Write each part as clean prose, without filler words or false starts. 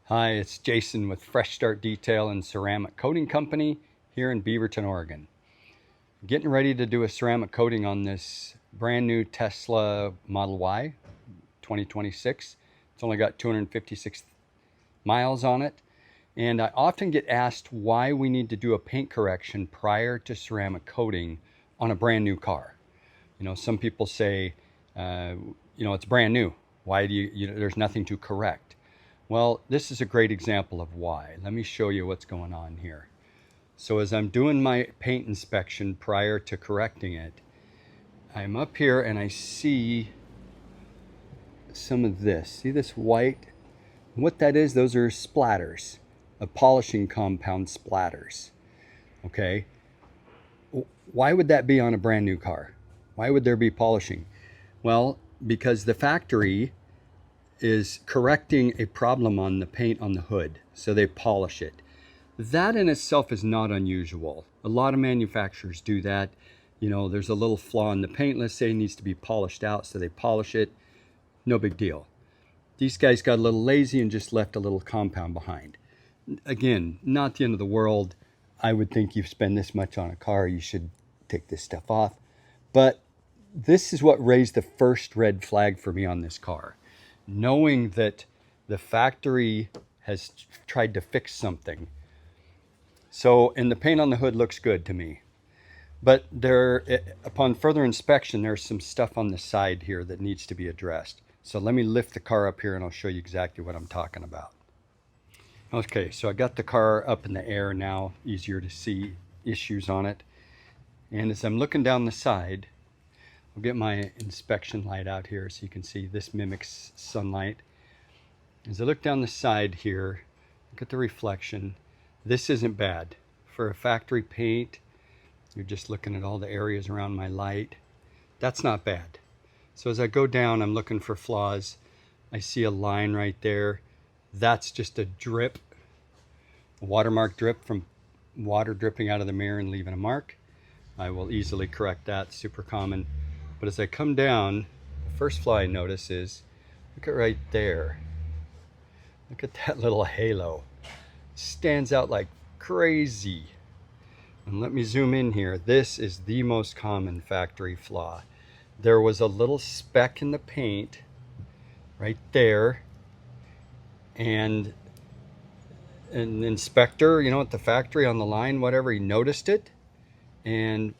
Hi, it's Jason with Fresh Start Detail and Ceramic Coating Company here in Beaverton, Oregon. Getting ready to do a ceramic coating on this brand new Tesla Model Y 2026. It's only got 256 miles on it. And I often get asked why we need to do a paint correction prior to ceramic coating on a brand new car. You know, some people say, it's brand new. Why do there's nothing to correct. Well, this is a great example of why. Let me show you what's going on here. So as I'm doing my paint inspection prior to correcting it, I'm up here and I see some of this. See this white? What that is, those are splatters, a polishing compound splatters. Okay? Why would that be on a brand new car? Why would there be polishing? Well, because the factory is correcting a problem on the paint on the hood, so they polish it. That in itself is not unusual. A lot of manufacturers do that. You know, there's a little flaw in the paint, let's say, it needs to be polished out, so they polish it. No big deal. These guys got a little lazy and just left a little compound behind. Again, not the end of the world. I would think you've spent this much on a car, you should take this stuff off. But this is what raised the first red flag for me on this car. Knowing that the factory has tried to fix something. So, and the paint on the hood looks good to me. But upon further inspection, there's some stuff on the side here that needs to be addressed. So let me lift the car up here and I'll show you exactly what I'm talking about. Okay, so I got the car up in the air now, easier to see issues on it. And as I'm looking down the side, I'll get my inspection light out here so you can see this mimics sunlight. As I look down the side here, look at the reflection. This isn't bad. For a factory paint, you're just looking at all the areas around my light. That's not bad. So as I go down, I'm looking for flaws. I see a line right there. That's just a drip, a watermark drip from water dripping out of the mirror and leaving a mark. I will easily correct that, super common. But as I come down, the first flaw I notice is, look at right there. Look at that little halo. Stands out like crazy. And let me zoom in here. This is the most common factory flaw. There was a little speck in the paint right there. And an inspector, at the factory on the line, whatever, he noticed it. And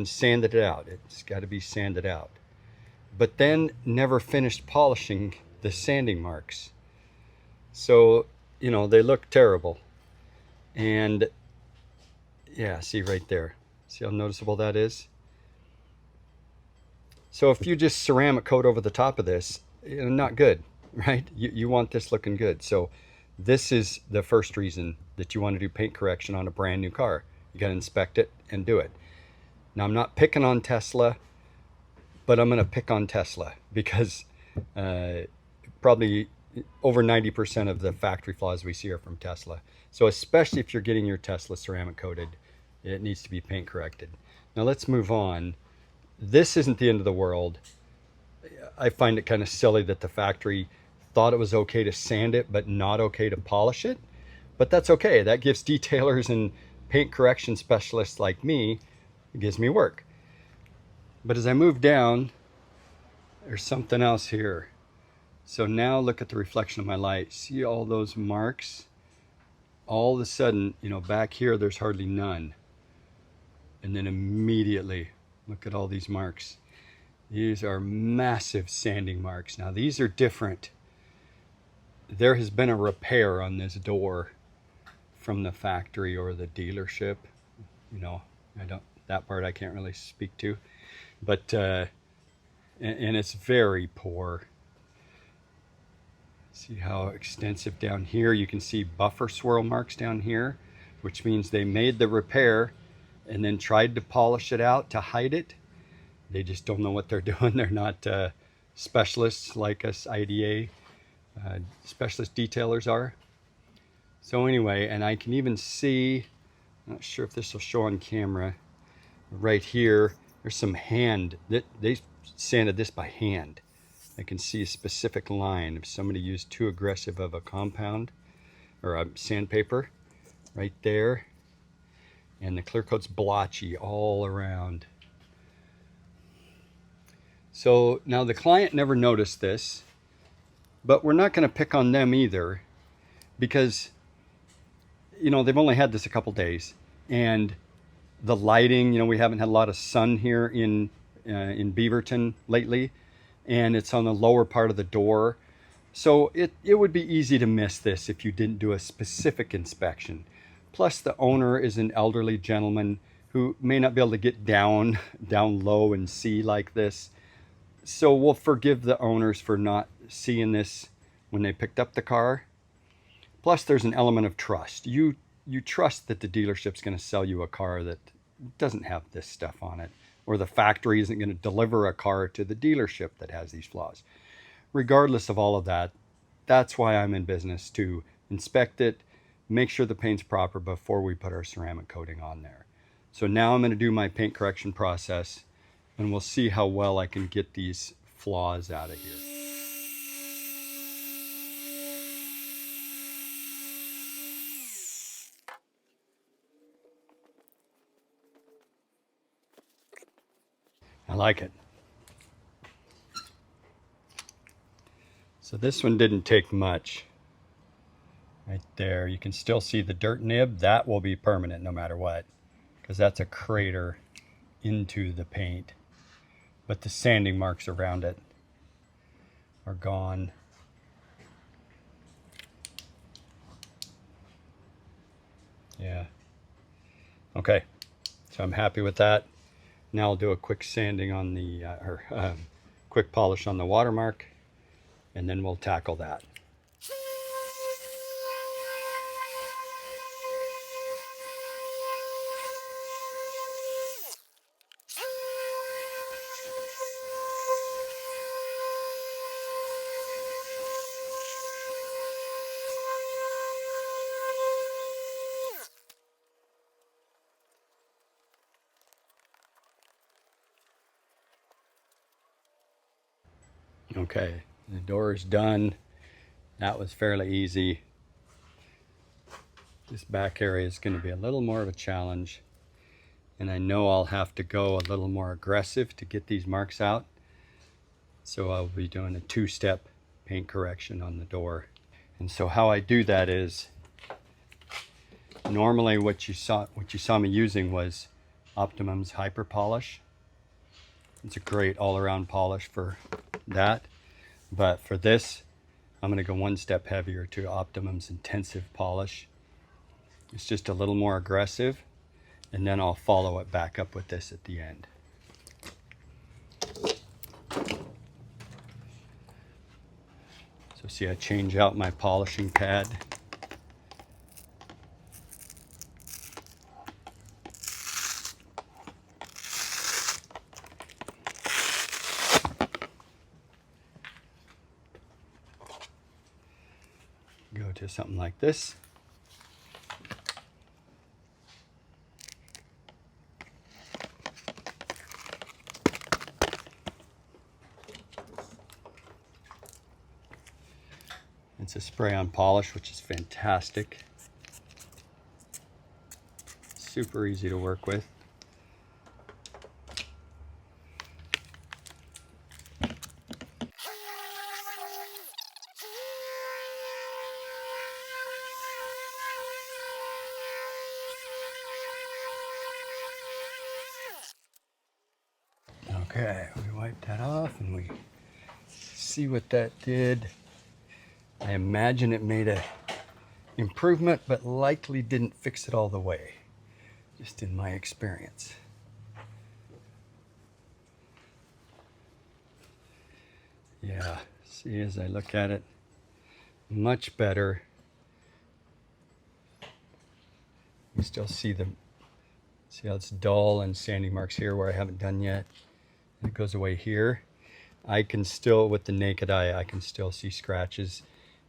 sanded it out. It's got to be sanded out. But then never finished polishing the sanding marks. So, they look terrible. And yeah, see right there. See how noticeable that is? So if you just ceramic coat over the top of this, not good, right? You want this looking good. So this is the first reason that you want to do paint correction on a brand new car. You got to inspect it and do it. Now, I'm not picking on Tesla, but I'm going to pick on Tesla because probably over 90% of the factory flaws we see are from Tesla. So especially if you're getting your Tesla ceramic coated, it needs to be paint corrected. Now let's move on. This isn't the end of the world. I find it kind of silly that the factory thought it was okay to sand it, but not okay to polish it. But that's okay. That gives detailers and paint correction specialists like me, it gives me work. But as I move down, there's something else here. So now look at the reflection of my light. See all those marks? All of a sudden, back here, there's hardly none. And then immediately, look at all these marks. These are massive sanding marks. Now these are different. There has been a repair on this door from the factory or the dealership. That part I can't really speak to, but and it's very poor. See how extensive down here. You can see buffer swirl marks down here, which means they made the repair and then tried to polish it out to hide it. They just don't know what they're doing. They're not specialists like us IDA specialist detailers are. So anyway, and I can even see, not sure if this will show on camera, right here, there's some hand, they sanded this by hand. I can see a specific line if somebody used too aggressive of a compound. or sandpaper right there. And the clear coat's blotchy all around. So now the client never noticed this, but we're not going to pick on them either, because you know they've only had this a couple days, and the lighting, you know, we haven't had a lot of sun here in Beaverton lately, and it's on the lower part of the door. So it would be easy to miss this if you didn't do a specific inspection. Plus the owner is an elderly gentleman who may not be able to get down low and see like this. So we'll forgive the owners for not seeing this when they picked up the car. Plus there's an element of trust. You trust that the dealership's going to sell you a car that doesn't have this stuff on it, or the factory isn't going to deliver a car to the dealership that has these flaws. Regardless of all of that, that's why I'm in business, to inspect it, make sure the paint's proper before we put our ceramic coating on there. So now I'm going to do my paint correction process, and we'll see how well I can get these flaws out of here. I like it. So this one didn't take much. Right there, you can still see the dirt nib. That will be permanent no matter what, because that's a crater into the paint. But the sanding marks around it are gone. Yeah. Okay, so I'm happy with that. Now I'll do a quick sanding on the, quick polish on the watermark, and then we'll tackle that. Okay, the door is done. That was fairly easy. This back area is going to be a little more of a challenge, and I know I'll have to go a little more aggressive to get these marks out. So I'll be doing a two-step paint correction on the door. And so how I do that is, normally what you saw me using was Optimum's Hyper Polish. It's a great all-around polish for that. But for this, I'm going to go one step heavier to Optimum's Intensive Polish. It's just a little more aggressive, and then I'll follow it back up with this at the end. So see, I change out my polishing pad. Go to something like this. It's a spray-on polish, which is fantastic. Super easy to work with. Okay, we wipe that off and we see what that did. I imagine it made an improvement, but likely didn't fix it all the way, just in my experience. Yeah, see, as I look at it, much better. You still see how it's dull and sanding marks here where I haven't done yet. It goes away here. I can still, with the naked eye, I can still see scratches.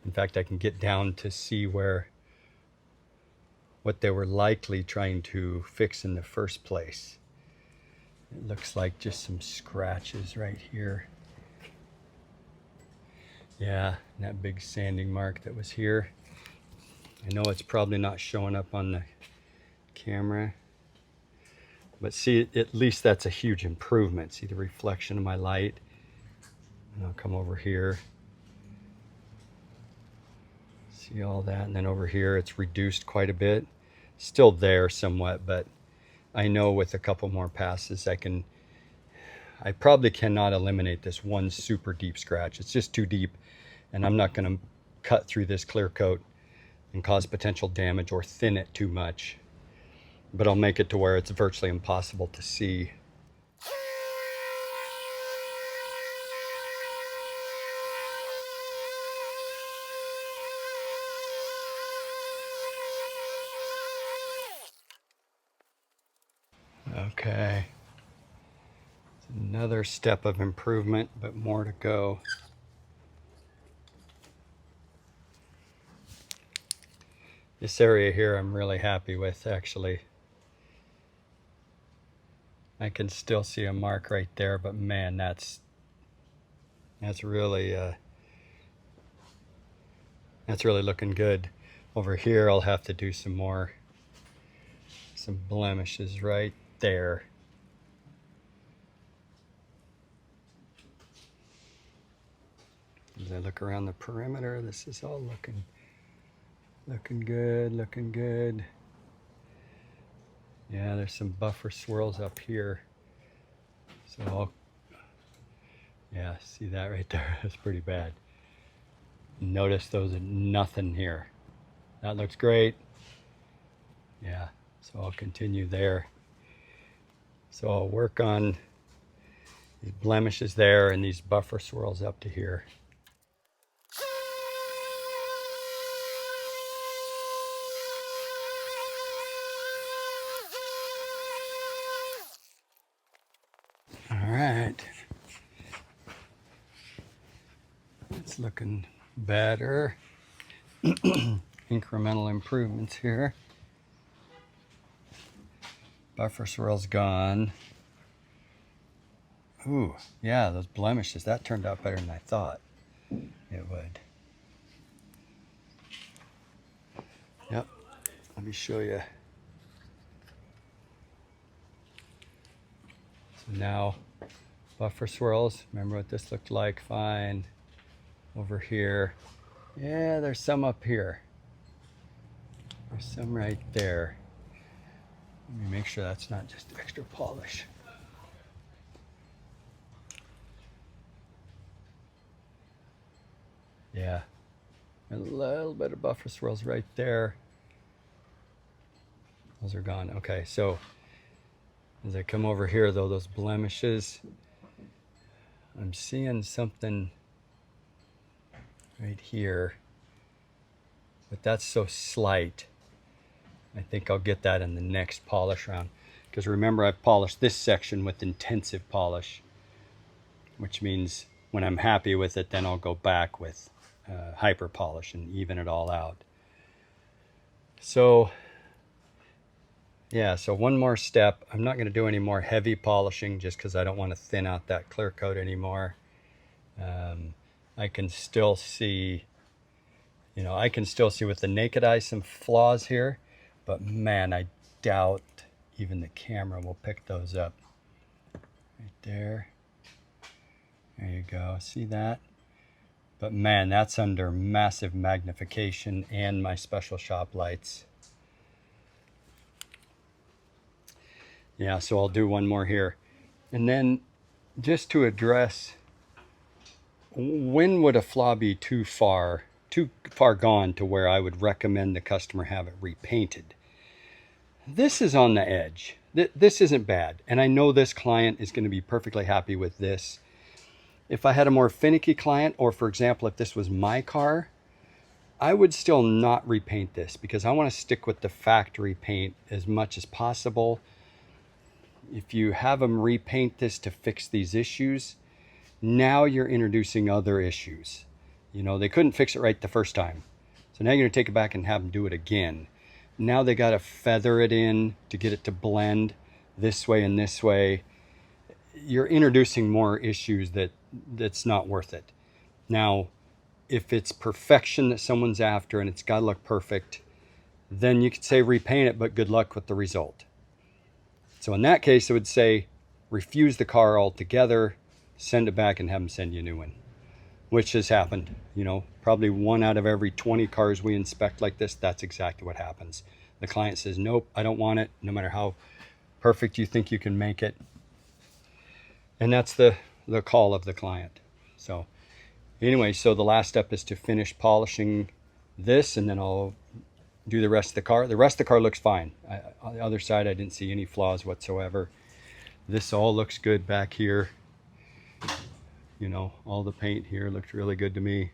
In fact, I can get down to see what they were likely trying to fix in the first place. It looks like just some scratches right here. Yeah, and that big sanding mark that was here. I know it's probably not showing up on the camera, but see, at least that's a huge improvement. See the reflection of my light? And I'll come over here. See all that, and then over here it's reduced quite a bit. Still there somewhat, but I know with a couple more passes I probably cannot eliminate this one super deep scratch. It's just too deep, and I'm not going to cut through this clear coat and cause potential damage or thin it too much. But I'll make it to where it's virtually impossible to see. Okay. It's another step of improvement, but more to go. This area here I'm really happy with, actually. I can still see a mark right there, but man, that's really looking good. Over here I'll have to do some blemishes right there. As I look around the perimeter, this is all looking good, looking good. Yeah, there's some buffer swirls up here. So yeah, see that right there? That's pretty bad. Notice those are nothing here. That looks great. Yeah, so I'll continue there. So I'll work on these blemishes there and these buffer swirls up to here. All right. It's looking better. Incremental improvements here. Buffer swirl's gone. Ooh, yeah, those blemishes, that turned out better than I thought it would. Yep, let me show you. So now, buffer swirls, remember what this looked like? Fine. Over here. Yeah, there's some up here. There's some right there. Let me make sure that's not just extra polish. Yeah, a little bit of buffer swirls right there. Those are gone. Okay, so as I come over here though, those blemishes, I'm seeing something right here, but that's so slight. I think I'll get that in the next polish round, because remember, I've polished this section with intensive polish, which means when I'm happy with it, then I'll go back with hyper polish and even it all out. So yeah, so one more step. I'm not going to do any more heavy polishing just because I don't want to thin out that clear coat anymore. I can still see, I can still see with the naked eye some flaws here, but man, I doubt even the camera will pick those up. Right there. There you go. See that? But man, that's under massive magnification and my special shop lights. Yeah, so I'll do one more here. And then just to address, when would a flaw be too far gone to where I would recommend the customer have it repainted? This is on the edge. This isn't bad. And I know this client is going to be perfectly happy with this. If I had a more finicky client, or for example, if this was my car, I would still not repaint this because I want to stick with the factory paint as much as possible. If you have them repaint this to fix these issues, now you're introducing other issues. They couldn't fix it right the first time. So now you're going to take it back and have them do it again. Now they got to feather it in to get it to blend this way and this way. You're introducing more issues that's not worth it. Now, if it's perfection that someone's after and it's got to look perfect, then you could say repaint it, but good luck with the result. So in that case, it would say refuse the car altogether, send it back and have them send you a new one, which has happened. You know, probably 1 out of every 20 cars we inspect like this, that's exactly what happens. The client says, nope, I don't want it, no matter how perfect you think you can make it. And that's the call of the client. So anyway, so the last step is to finish polishing this, and then I'll do the rest of the car. The rest of the car looks fine. On the other side, I didn't see any flaws whatsoever. This all looks good back here. You know, all the paint here looks really good to me.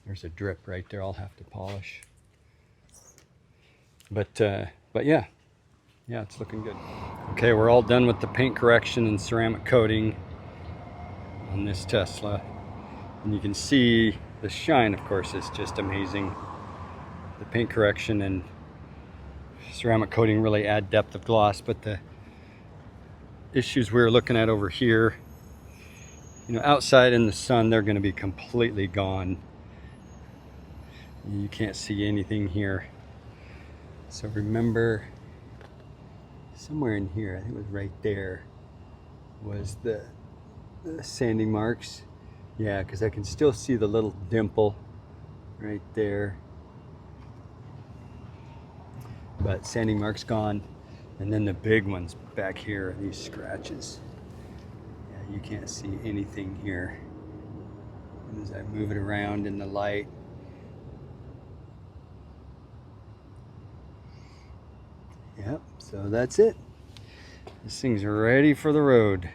There's a drip right there I'll have to polish. But yeah, it's looking good. Okay, we're all done with the paint correction and ceramic coating on this Tesla. And you can see the shine, of course, is just amazing. The paint correction and ceramic coating really add depth of gloss, but the issues we're looking at over here, you know, outside in the sun, they're going to be completely gone. You can't see anything here. So remember, somewhere in here, I think it was right there, was the sanding marks. Yeah, because I can still see the little dimple right there. But sanding marks gone. And then the big ones back here, these scratches. Yeah, you can't see anything here. And as I move it around in the light, yep, so that's it. This thing's ready for the road.